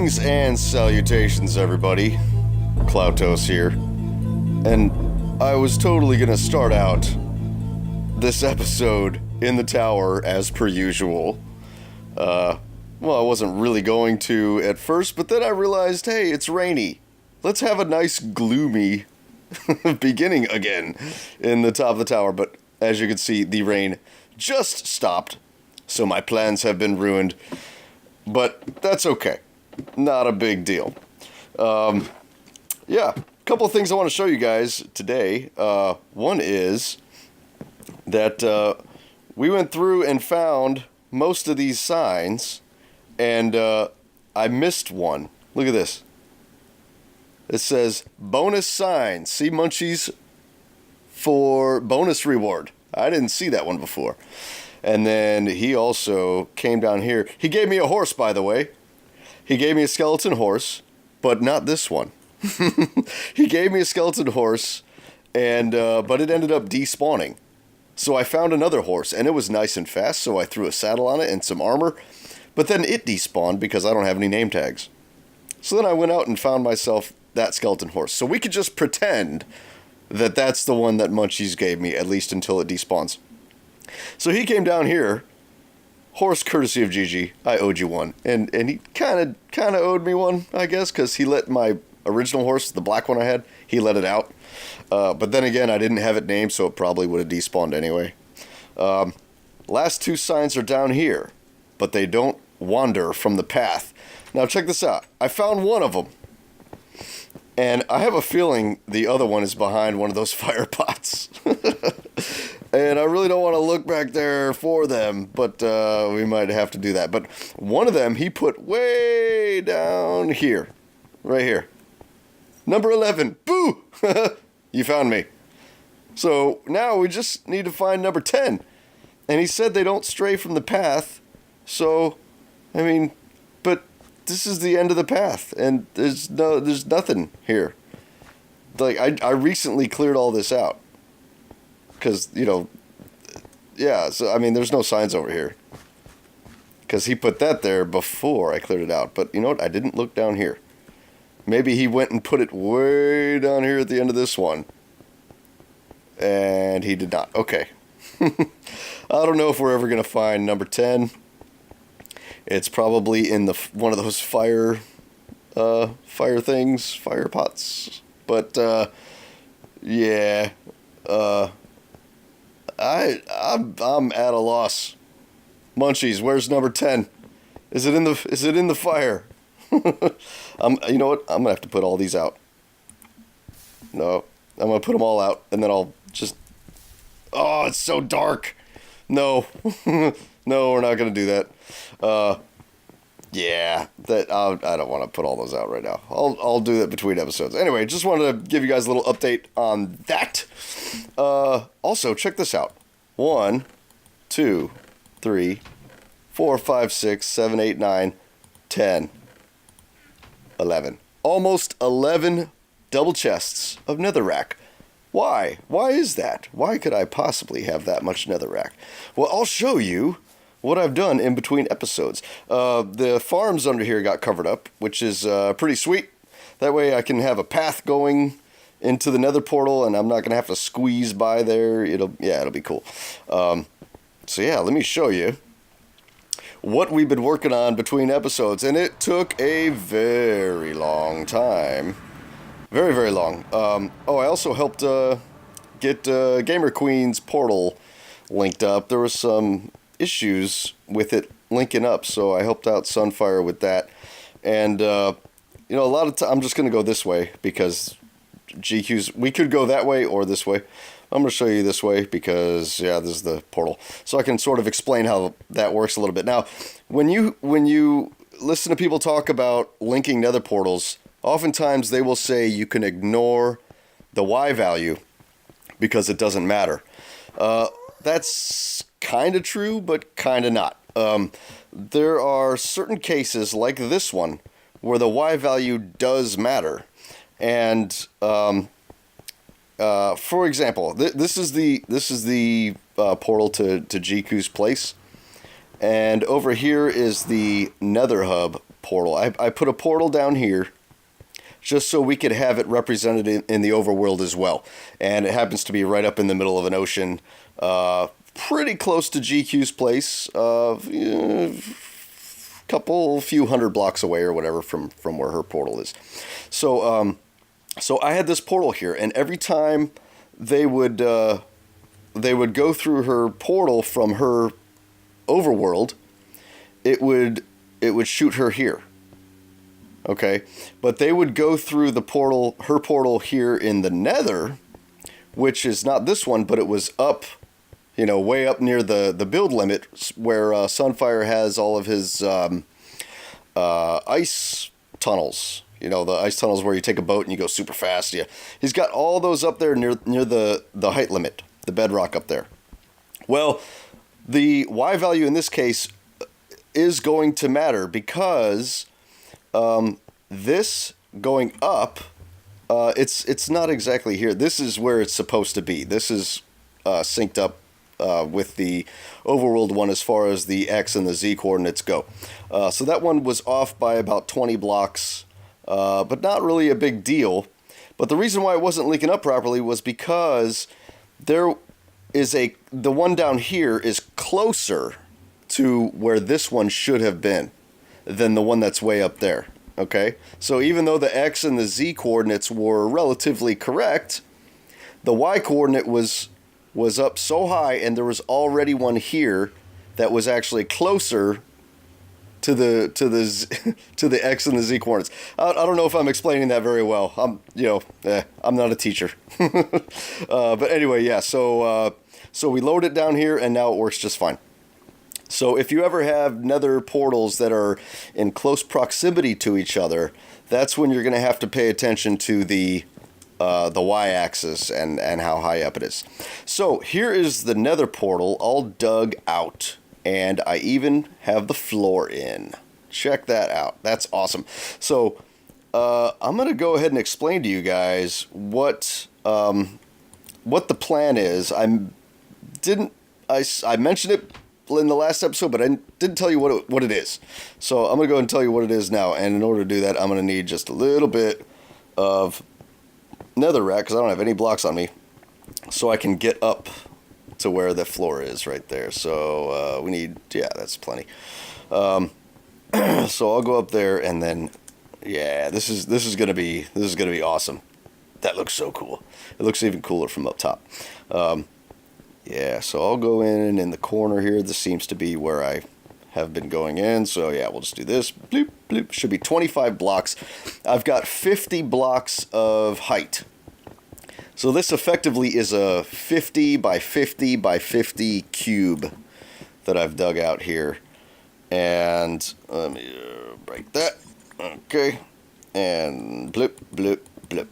Greetings and salutations, everybody. Klautos here. And I was totally gonna start out this episode in the tower as per usual. Well, I wasn't really going to at first, but then I realized, hey, it's rainy. Let's have a nice gloomy beginning again in the top of the tower. But as you can see, the rain just stopped, so my plans have been ruined. But that's okay. Not a big deal. Yeah, a couple of things I want to show you guys today. One is that we went through and found most of these signs, and I missed one. Look at this. It says, bonus sign. See Munchies for bonus reward. I didn't see that one before. And then he also came down here. He gave me a horse, by the way. He gave me a skeleton horse, but not this one. He gave me a skeleton horse, and but it ended up despawning. So I found another horse, and it was nice and fast, so I threw a saddle on it and some armor. But then it despawned because I don't have any name tags. So then I went out and found myself that skeleton horse. So we could just pretend that that's the one that Munchies gave me, at least until it despawns. So he came down here, horse courtesy of Gigi. I owed you one, and he kind of owed me one, I guess, because he let my original horse, the black one I had, he let it out. But then again, I didn't have it named, so it probably would have despawned anyway. Last two signs are down here, but they don't wander from the path. Now check this out. I found one of them, and I have a feeling the other one is behind one of those fire pots. And I really don't want to look back there for them, but we might have to do that. But one of them he put way down here. Right here. Number 11. Boo! You found me. So now we just need to find number 10. And he said they don't stray from the path. So, I mean, but this is the end of the path. And there's nothing here. Like, I recently cleared all this out. Because, you know, yeah, so, I mean, there's no signs over here. Because he put that there before I cleared it out. But, you know what, I didn't look down here. Maybe he went and put it way down here at the end of this one. And he did not. Okay. I don't know if we're ever going to find number 10. It's probably in the one of those fire things, fire pots. But, yeah, I'm at a loss. Munchies, where's number 10? Is it in the fire? You know what? I'm gonna have to put all these out. No, I'm gonna put them all out, and then I'll just. Oh, it's so dark. No, no, we're not gonna do that. Yeah, that I don't want to put all those out right now. I'll do that between episodes. Anyway, just wanted to give you guys a little update on that. Also, check this out. 1, 2, 3, 4, 5, 6, 7, 8, 9, 10, 11. Almost 11 double chests of netherrack. Why? Why is that? Why could I possibly have that much netherrack? Well, I'll show you what I've done in between episodes. The farms under here got covered up, which is pretty sweet. That way I can have a path going into the nether portal, and I'm not going to have to squeeze by there. It'll be cool. So yeah, let me show you what we've been working on between episodes, and it took a very long time. Very, very long. I also helped get Gamer Queen's portal linked up. There was some issues with it linking up, so I helped out Sunfire with that. And, a lot of I'm just going to go this way, because GQ's, we could go that way or this way. I'm going to show you this way because, yeah, this is the portal. So I can sort of explain how that works a little bit. Now, when you listen to people talk about linking nether portals, oftentimes they will say you can ignore the Y value because it doesn't matter. That's kind of true, but kind of not. There are certain cases like this one where the Y value does matter. And for example, this is the portal to Jiku's place, and over here is the Nether hub portal. I put a portal down here just so we could have it represented in the overworld as well. And it happens to be right up in the middle of an ocean, pretty close to GQ's place, few hundred blocks away or whatever from where her portal is. So I had this portal here, and every time they would go through her portal from her overworld, it would shoot her here. Okay, but they would go through her portal here in the Nether, which is not this one, but it was up, way up near the build limit where Sunfire has all of his ice tunnels. The ice tunnels where you take a boat and you go super fast. Yeah, he's got all those up there near the height limit, the bedrock up there. Well, the Y value in this case is going to matter because this going up, it's not exactly here. This is where it's supposed to be. This is synced up with the overworld one as far as the X and the Z coordinates go. So that one was off by about 20 blocks, but not really a big deal. But the reason why it wasn't linking up properly was because the one down here is closer to where this one should have been than the one that's way up there. Okay, so even though the X and the Z coordinates were relatively correct, the Y coordinate was up so high, and there was already one here that was actually closer to the X and the Z coordinates. I don't know if I'm explaining that very well. I'm not a teacher. But anyway, yeah. So we load it down here, and now it works just fine. So if you ever have Nether portals that are in close proximity to each other, that's when you're going to have to pay attention to the y-axis and how high up it is. So here is the Nether portal all dug out, and I even have the floor in. Check that out. That's awesome. So I'm going to go ahead and explain to you guys what the plan is. I mentioned it in the last episode, but I didn't tell you what it is. So I'm going to go ahead and tell you what it is now. And in order to do that, I'm going to need just a little bit of netherrack, because I don't have any blocks on me, so I can get up to where the floor is right there. So we need, that's plenty. So I'll go up there, and then, this is gonna be awesome. That looks so cool. It looks even cooler from up top. So I'll go in the corner here. This seems to be where I have been going in. So we'll just do this. Bloop, bloop. Should be 25 blocks. I've got 50 blocks of height. So this effectively is a 50 by 50 by 50 cube that I've dug out here. And let me break that. Okay. And blip, blip, blip.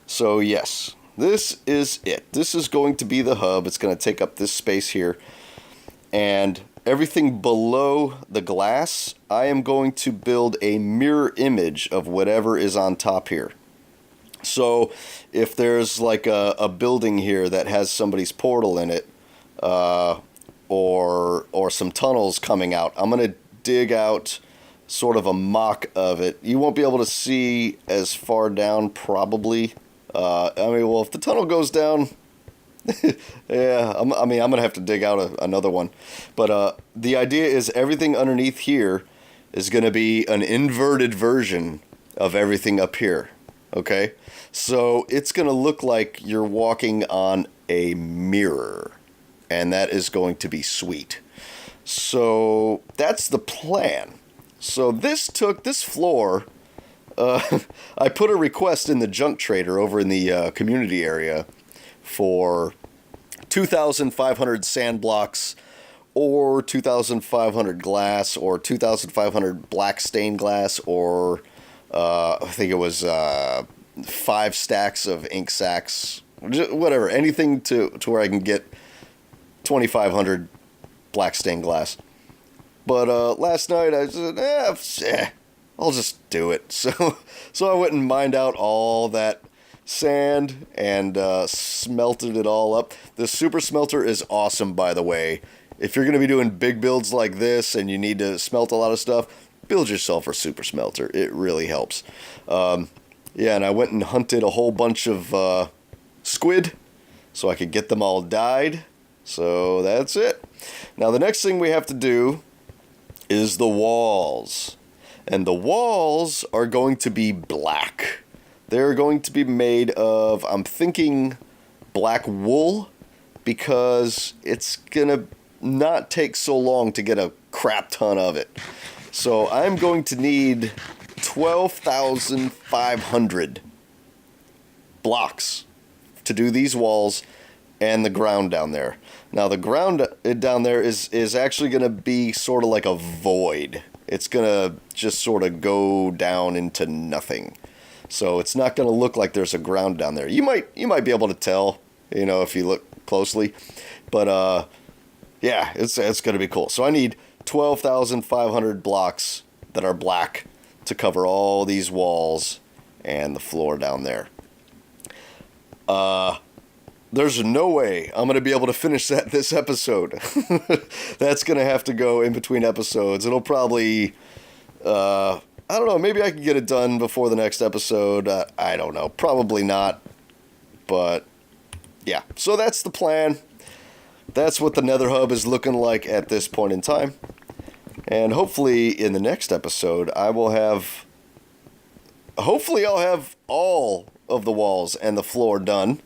So yes, this is it. This is going to be the hub. It's going to take up this space here. And everything below the glass, I am going to build a mirror image of whatever is on top here. So if there's like a building here that has somebody's portal in it, or some tunnels coming out, I'm going to dig out sort of a mock of it. You won't be able to see as far down probably. If the tunnel goes down, I'm going to have to dig out another one. But the idea is everything underneath here is going to be an inverted version of everything up here. Okay? So it's going to look like you're walking on a mirror. And that is going to be sweet. So that's the plan. So this floor... I put a request in the junk trader over in the community area for 2,500 sand blocks, or 2,500 glass, or 2,500 black stained glass, or I think it was 5 stacks of ink sacks, whatever, anything to where I can get 2,500 black stained glass. But last night I said, I'll just do it. So I went and mined out all that sand and smelted it all up. The super smelter is awesome, by the way. If you're going to be doing big builds like this and you need to smelt a lot of stuff, build yourself a super smelter. It really helps. Yeah, and I went and hunted a whole bunch of squid so I could get them all dyed. So that's it. Now the next thing we have to do is the walls. And the walls are going to be black. They're going to be made of, I'm thinking, black wool, because it's going to not take so long to get a crap ton of it. So I'm going to need 12,500 blocks to do these walls and the ground down there. Now the ground down there is actually going to be sort of like a void. It's going to just sort of go down into nothing. So it's not going to look like there's a ground down there. You might be able to tell, if you look closely. But yeah, it's going to be cool. So I need 12,500 blocks that are black to cover all these walls and the floor down there. There's no way I'm going to be able to finish that this episode. That's going to have to go in between episodes. It'll probably, I don't know, maybe I can get it done before the next episode. I don't know. Probably not. But, yeah. So that's the plan. That's what the Nether Hub is looking like at this point in time. And hopefully in the next episode, I'll have all of the walls and the floor done.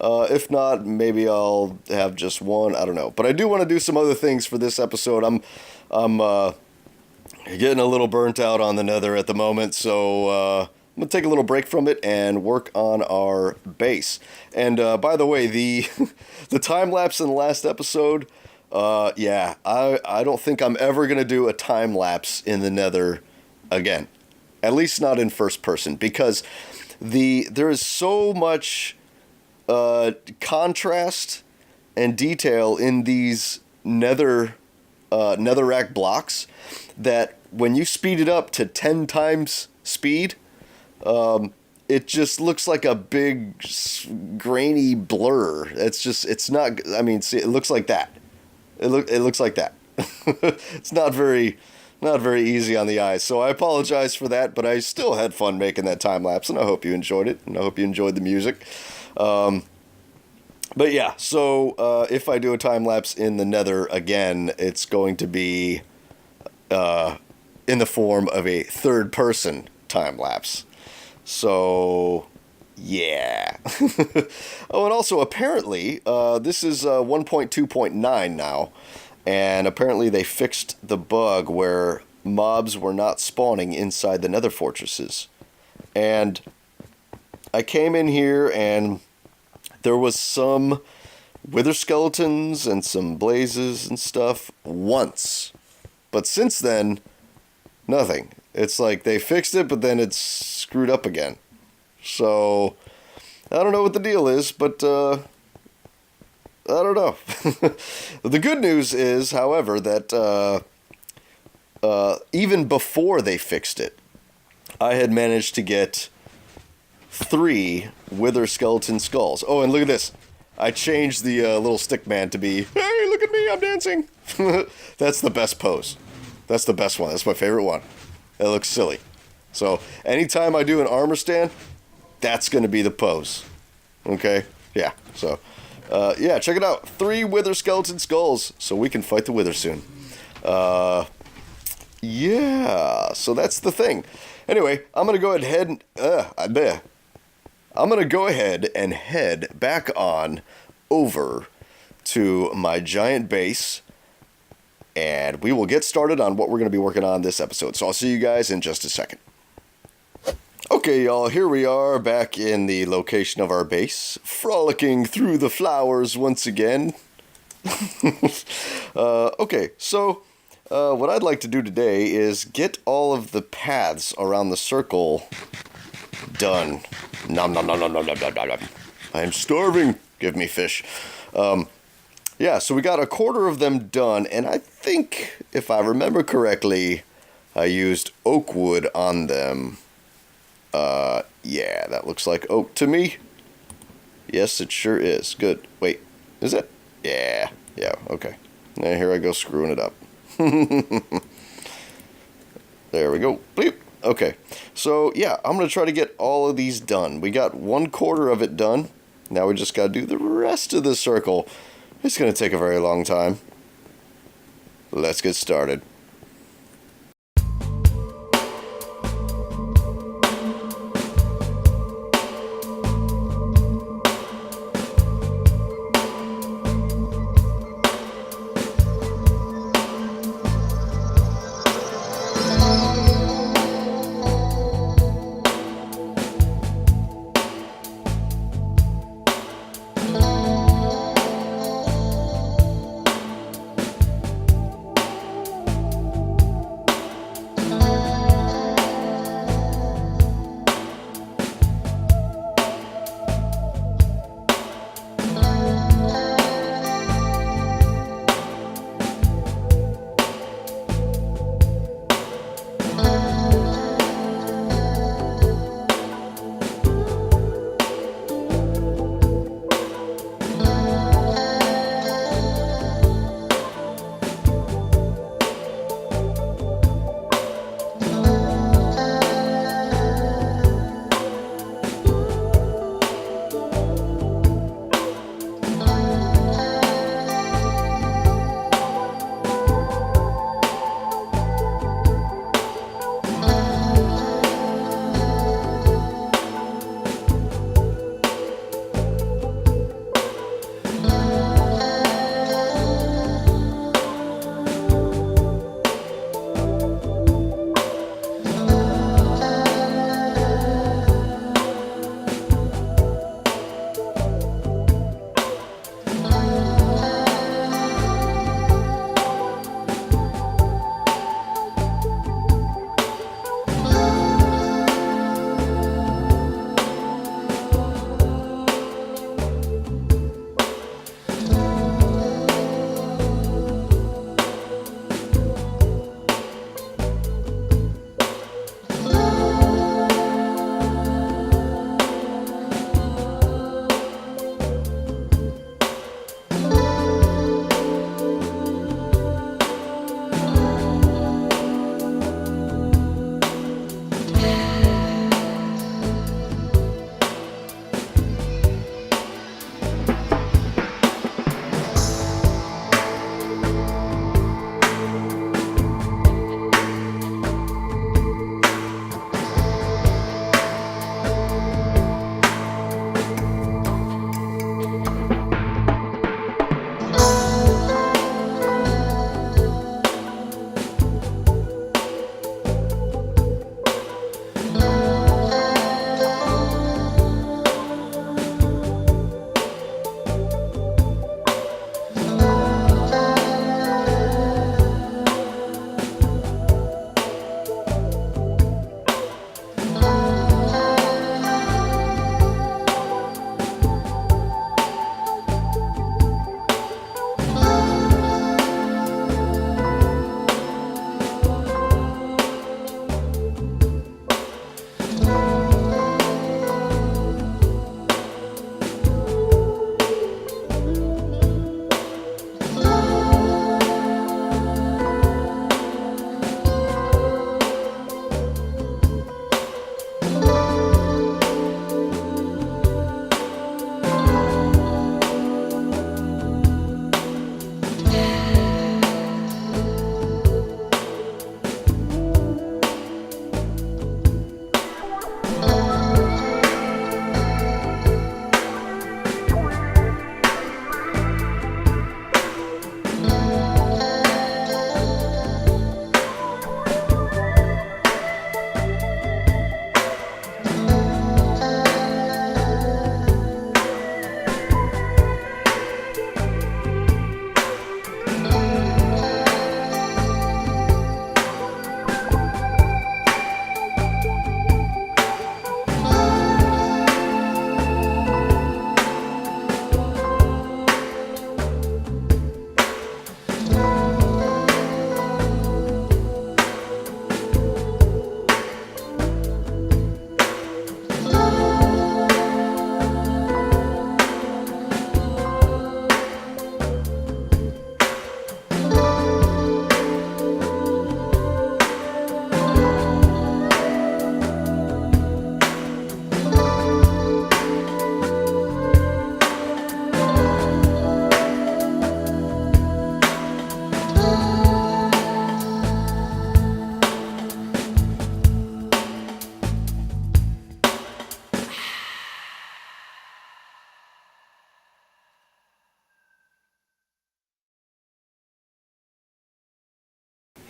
If not, maybe I'll have just one. I don't know. But I do want to do some other things for this episode. I'm getting a little burnt out on the Nether at the moment, so I'm going to take a little break from it and work on our base. And by the way, the time-lapse in the last episode, yeah, I don't think I'm ever going to do a time-lapse in the Nether again. At least not in first person, because there is so much contrast and detail in these netherrack blocks that when you speed it up to 10 times speed, it just looks like a big grainy blur. It's not, I mean, see, it looks like that. It looks like that. It's not very easy on the eyes. So I apologize for that, but I still had fun making that time lapse, and I hope you enjoyed it, and I hope you enjoyed the music. But yeah, so if I do a time lapse in the Nether again, it's going to be in the form of a third person time lapse. So yeah. Oh, and also apparently this is 1.2.9 now, and apparently they fixed the bug where mobs were not spawning inside the Nether fortresses. And I came in here and there was some wither skeletons and some blazes and stuff once. But since then, nothing. It's like they fixed it, but then it's screwed up again. So, I don't know what the deal is, but I don't know. The good news is, however, that even before they fixed it, I had managed to get 3 wither skeleton skulls. Oh, and look at this. I changed the little stick man to be, hey, look at me, I'm dancing. That's the best pose. That's the best one. That's my favorite one. It looks silly. So, anytime I do an armor stand, that's going to be the pose. Okay? Yeah. So, yeah, check it out. 3 wither skeleton skulls, so we can fight the wither soon. Yeah, so that's the thing. Anyway, I'm going to go ahead and head back on over to my giant base, and we will get started on what we're going to be working on this episode. So I'll see you guys in just a second. Okay, y'all, here we are back in the location of our base, frolicking through the flowers once again. Okay, so what I'd like to do today is get all of the paths around the circle done. Nom nom nom nom nom nom nom nom. I'm starving. Give me fish. Yeah, so we got a quarter of them done, and I think, if I remember correctly, I used oak wood on them. Yeah, that looks like oak to me. Yes, it sure is. Good. Wait, is it? Yeah, okay. Now here I go screwing it up. There we go. Bleep. Okay, so yeah, I'm going to try to get all of these done. We got 1/4 of it done. Now we just got to do the rest of the circle. It's going to take a very long time. Let's get started.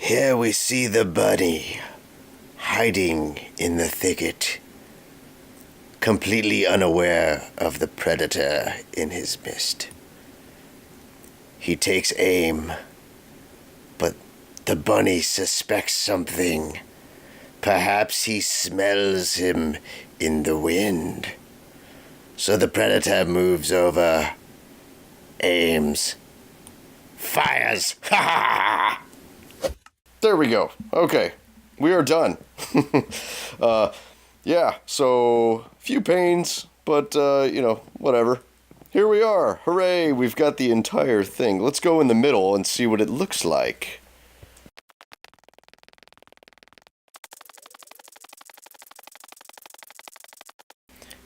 Here we see the bunny hiding in the thicket, completely unaware of the predator in his midst. He takes aim, but the bunny suspects something. Perhaps he smells him in the wind. So the predator moves over, aims, fires. Ha ha! There we go. Okay, we are done. Yeah, so few pains, but whatever. Here we are. Hooray, we've got the entire thing. Let's go in the middle and see what it looks like.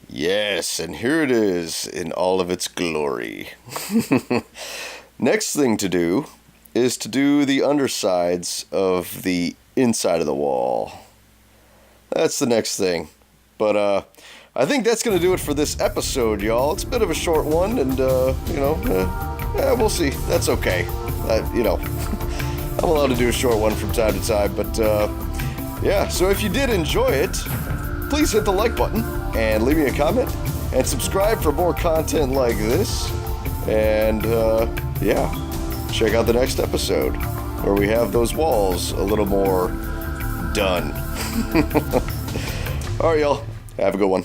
Yes, and here it is in all of its glory. Next thing to do is to do the undersides of the inside of the wall. That's the next thing. But I think that's going to do it for this episode, y'all. It's a bit of a short one, and we'll see. That's okay. I'm allowed to do a short one from time to time, but yeah. So if you did enjoy it, please hit the like button and leave me a comment and subscribe for more content like this. And yeah, check out the next episode where we have those walls a little more done. All right, y'all. Have a good one.